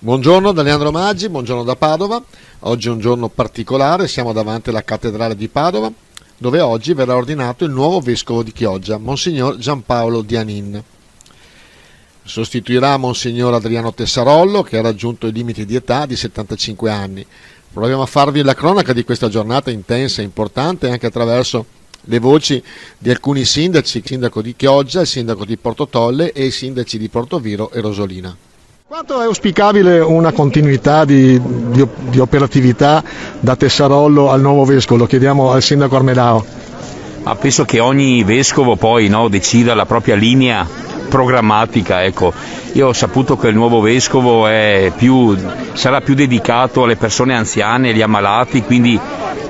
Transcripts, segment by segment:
Buongiorno da Leandro Maggi, buongiorno da Padova. Oggi è un giorno particolare, siamo davanti alla cattedrale di Padova, dove oggi verrà ordinato il nuovo vescovo di Chioggia, Monsignor Giampaolo Dianin. Sostituirà Monsignor Adriano Tessarollo, che ha raggiunto i limiti di età di 75 anni. Proviamo a farvi la cronaca di questa giornata intensa e importante anche attraverso le voci di alcuni sindaci, il sindaco di Chioggia, il sindaco di Portotolle e i sindaci di Portoviro e Rosolina. Quanto è auspicabile una continuità di operatività da Tessarollo al nuovo vescovo? Lo chiediamo al sindaco Armelao. Penso che ogni vescovo poi decida la propria linea programmatica. Ecco. Io ho saputo che il nuovo vescovo sarà più dedicato alle persone anziane, agli ammalati, quindi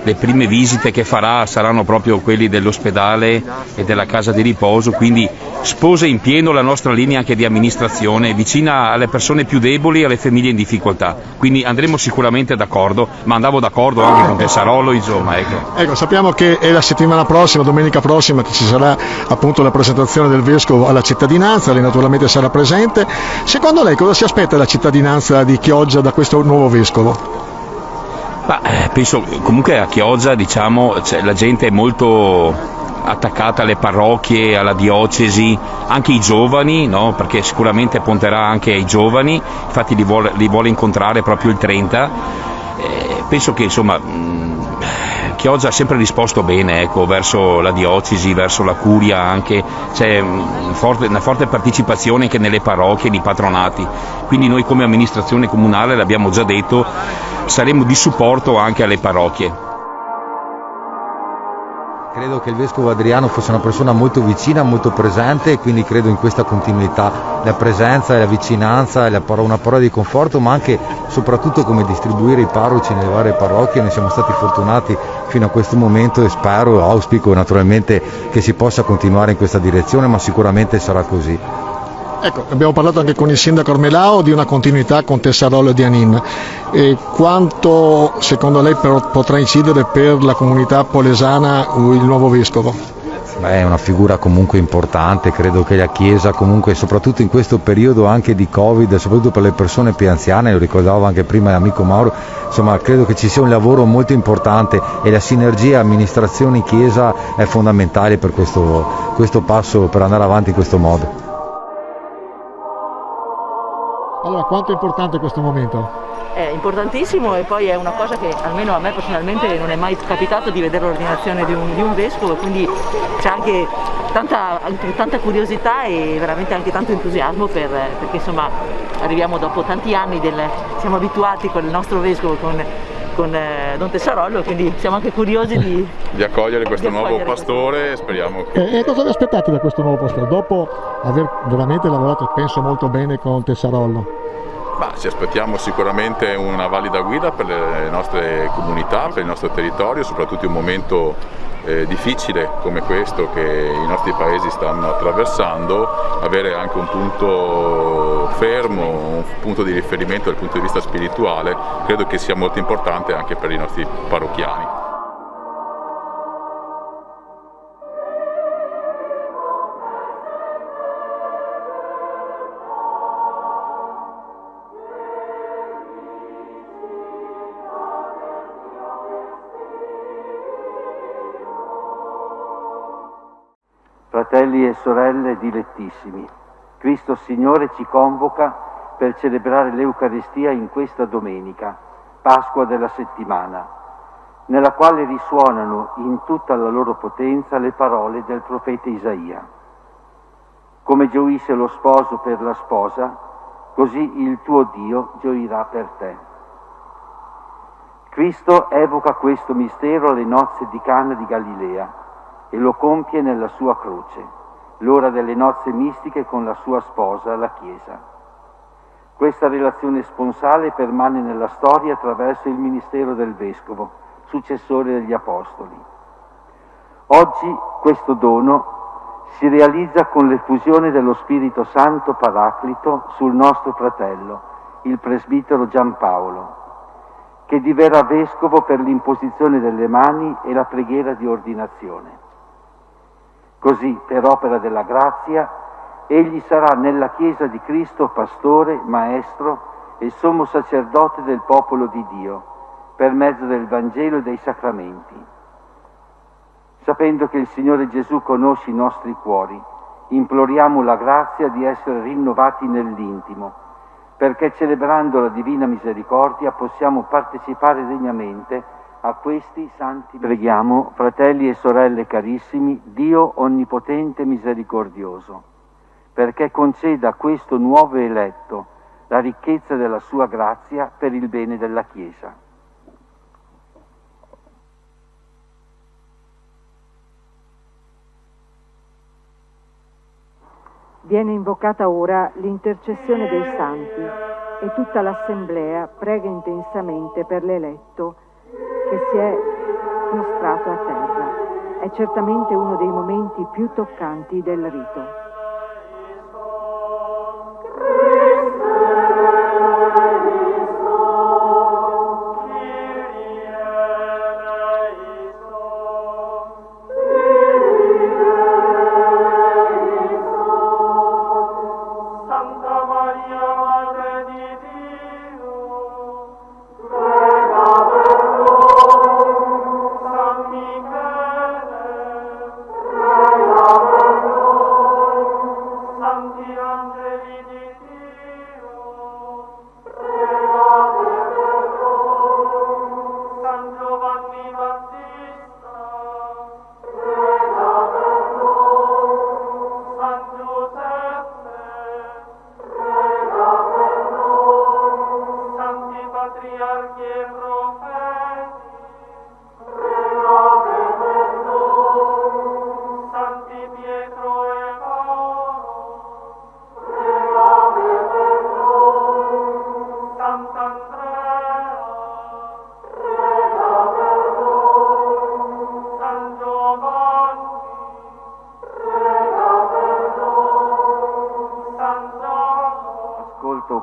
le prime visite che farà saranno proprio quelli dell'ospedale e della casa di riposo, quindi sposa in pieno la nostra linea anche di amministrazione, vicina alle persone più deboli e alle famiglie in difficoltà, quindi andremo sicuramente d'accordo, ma andavo d'accordo anche con Tessarollo, insomma. Ecco, sappiamo che è la settimana prossima, domenica prossima, che ci sarà appunto la presentazione del vescovo alla cittadinanza, lei naturalmente sarà presente. Secondo lei cosa si aspetta la cittadinanza di Chioggia da questo nuovo vescovo? Penso comunque a Chioggia, la gente è molto attaccata alle parrocchie, alla diocesi, anche i giovani, no? Perché sicuramente punterà anche ai giovani, infatti li vuole incontrare proprio il 30. Penso che Chioggia ha sempre risposto bene, verso la diocesi, verso la curia, anche c'è una forte partecipazione anche nelle parrocchie, nei patronati, quindi noi come amministrazione comunale, l'abbiamo già detto, saremo di supporto anche alle parrocchie. Credo che il vescovo Adriano fosse una persona molto vicina, molto presente, e quindi credo in questa continuità, la presenza e la vicinanza, una parola di conforto, ma anche soprattutto come distribuire i parroci nelle varie parrocchie. Noi siamo stati fortunati fino a questo momento e auspico naturalmente che si possa continuare in questa direzione, ma sicuramente sarà così. Ecco, abbiamo parlato anche con il sindaco Armelao di una continuità con Tessarollo e Dianin. Quanto secondo lei potrà incidere per la comunità polesana il nuovo vescovo? È una figura comunque importante, credo che la Chiesa comunque, soprattutto in questo periodo anche di Covid, soprattutto per le persone più anziane, lo ricordava anche prima l'amico Mauro, credo che ci sia un lavoro molto importante e la sinergia amministrazioni-Chiesa è fondamentale per questo passo, per andare avanti in questo modo. Allora, quanto è importante questo momento? È importantissimo, e poi è una cosa che almeno a me personalmente non è mai capitato di vedere l'ordinazione di un vescovo, quindi c'è anche tanta curiosità e veramente anche tanto entusiasmo perché arriviamo dopo tanti anni, siamo abituati con il nostro vescovo, con Don Tessarollo, quindi siamo anche curiosi di accogliere questo nuovo pastore. Speriamo che... E cosa vi aspettate da questo nuovo pastore, dopo aver veramente lavorato, penso, molto bene con Tessarollo? Ci aspettiamo sicuramente una valida guida per le nostre comunità, per il nostro territorio, soprattutto in un momento difficile come questo che i nostri paesi stanno attraversando. Avere anche un punto fermo, un punto di riferimento dal punto di vista spirituale, credo che sia molto importante anche per i nostri parrocchiani. Fratelli e sorelle dilettissimi, Cristo Signore ci convoca per celebrare l'Eucaristia in questa domenica, Pasqua della settimana, nella quale risuonano in tutta la loro potenza le parole del profeta Isaia. Come gioisce lo sposo per la sposa, così il tuo Dio gioirà per te. Cristo evoca questo mistero alle nozze di Cana di Galilea e lo compie nella sua croce, l'ora delle nozze mistiche con la sua sposa, la Chiesa. Questa relazione sponsale permane nella storia attraverso il ministero del Vescovo, successore degli Apostoli. Oggi questo dono si realizza con l'effusione dello Spirito Santo Paraclito sul nostro fratello, il presbitero Giampaolo, che diverrà vescovo per l'imposizione delle mani e la preghiera di ordinazione. Così, per opera della grazia, egli sarà nella Chiesa di Cristo pastore, maestro e sommo sacerdote del popolo di Dio, per mezzo del Vangelo e dei sacramenti. Sapendo che il Signore Gesù conosce i nostri cuori, imploriamo la grazia di essere rinnovati nell'intimo, perché celebrando la Divina Misericordia possiamo partecipare degnamente a questi santi. Preghiamo, fratelli e sorelle carissimi, Dio Onnipotente e Misericordioso, perché conceda a questo nuovo eletto la ricchezza della sua grazia per il bene della Chiesa. Viene invocata ora l'intercessione dei santi e tutta l'Assemblea prega intensamente per l'eletto che si è prostrato a terra. È certamente uno dei momenti più toccanti del rito.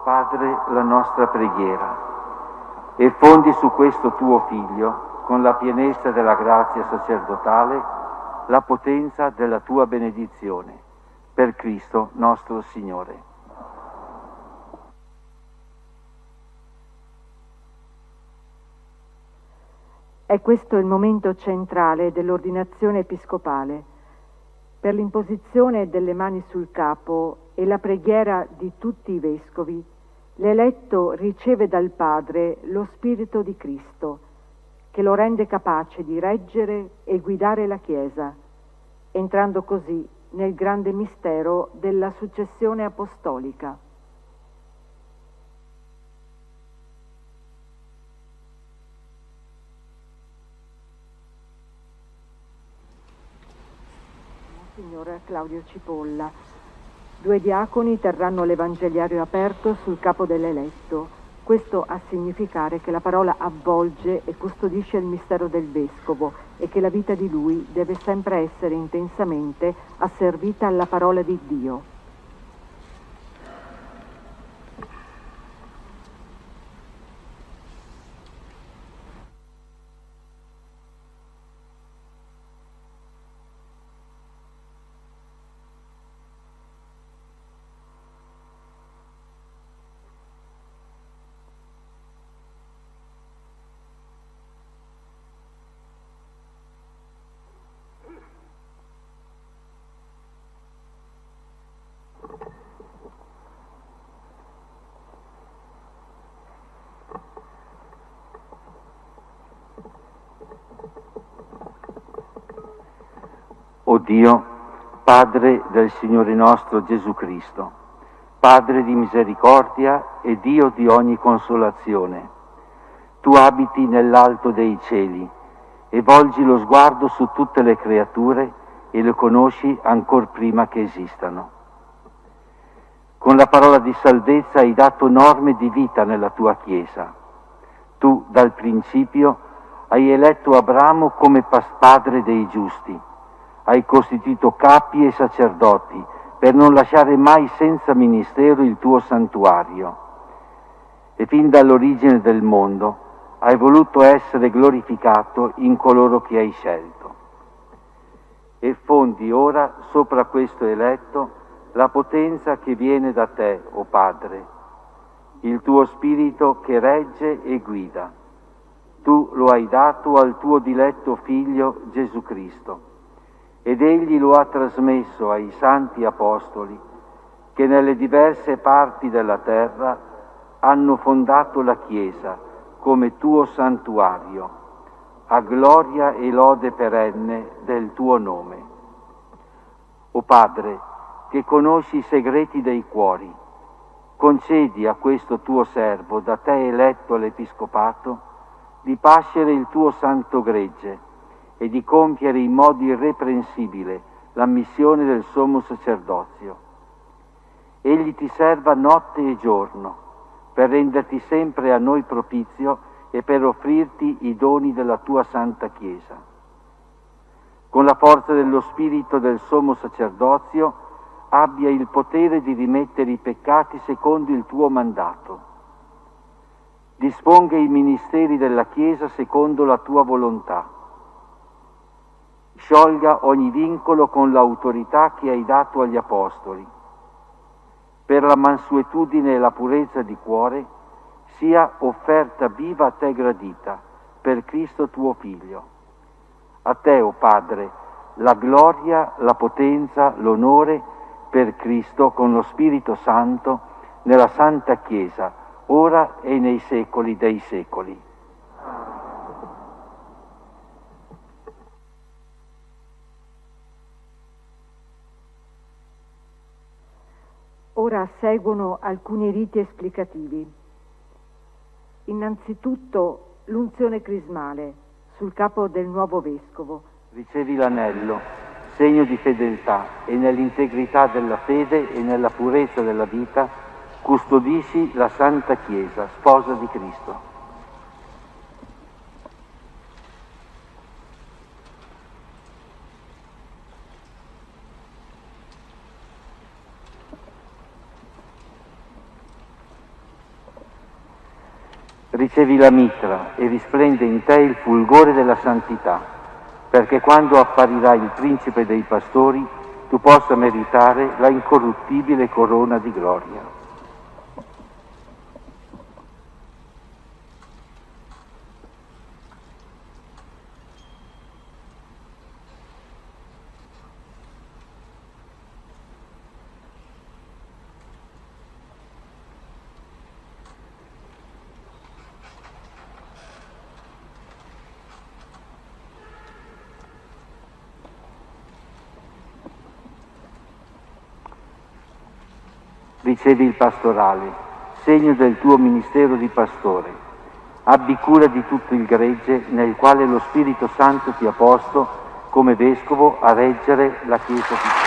Padre, la nostra preghiera e fondi su questo tuo Figlio, con la pienezza della grazia sacerdotale, la potenza della tua benedizione. Per Cristo nostro Signore. È questo il momento centrale dell'ordinazione episcopale. Per l'imposizione delle mani sul capo e la preghiera di tutti i vescovi, l'eletto riceve dal Padre lo Spirito di Cristo, che lo rende capace di reggere e guidare la Chiesa, entrando così nel grande mistero della successione apostolica. Signor Claudio Cipolla. 2 diaconi terranno l'Evangeliario aperto sul capo dell'eletto. Questo a significare che la parola avvolge e custodisce il mistero del vescovo e che la vita di lui deve sempre essere intensamente asservita alla parola di Dio. O Dio, Padre del Signore nostro Gesù Cristo, Padre di misericordia e Dio di ogni consolazione, tu abiti nell'alto dei cieli e volgi lo sguardo su tutte le creature e le conosci ancor prima che esistano. Con la parola di salvezza hai dato norme di vita nella tua Chiesa. Tu, dal principio, hai eletto Abramo come padre dei giusti. Hai costituito capi e sacerdoti per non lasciare mai senza ministero il tuo santuario. E fin dall'origine del mondo hai voluto essere glorificato in coloro che hai scelto. E fondi ora sopra questo eletto la potenza che viene da te, o Padre. il tuo Spirito che regge e guida. Tu lo hai dato al tuo diletto Figlio Gesù Cristo, ed Egli lo ha trasmesso ai santi apostoli che nelle diverse parti della terra hanno fondato la Chiesa come tuo santuario, a gloria e lode perenne del tuo nome. O Padre, che conosci i segreti dei cuori, concedi a questo tuo servo, da te eletto all'Episcopato, di pascere il tuo santo gregge e di compiere in modo irreprensibile la missione del sommo sacerdozio. Egli ti serva notte e giorno, per renderti sempre a noi propizio e per offrirti i doni della tua Santa Chiesa. Con la forza dello Spirito del sommo sacerdozio abbia il potere di rimettere i peccati secondo il tuo mandato. Disponga i ministeri della Chiesa secondo la tua volontà. Sciolga ogni vincolo con l'autorità che hai dato agli Apostoli. Per la mansuetudine e la purezza di cuore sia offerta viva a te gradita, per Cristo tuo Figlio. A te, o Padre, la gloria, la potenza, l'onore per Cristo con lo Spirito Santo nella Santa Chiesa, ora e nei secoli dei secoli. Ora seguono alcuni riti esplicativi. Innanzitutto l'unzione crismale sul capo del nuovo vescovo. Ricevi l'anello, segno di fedeltà, e nell'integrità della fede e nella purezza della vita custodisci la Santa Chiesa, sposa di Cristo. Ricevi la mitra e risplende in te il fulgore della santità, perché quando apparirà il principe dei pastori tu possa meritare la incorruttibile corona di gloria. Ricevi il pastorale, segno del tuo ministero di pastore. Abbi cura di tutto il gregge nel quale lo Spirito Santo ti ha posto come vescovo a reggere la Chiesa di Dio.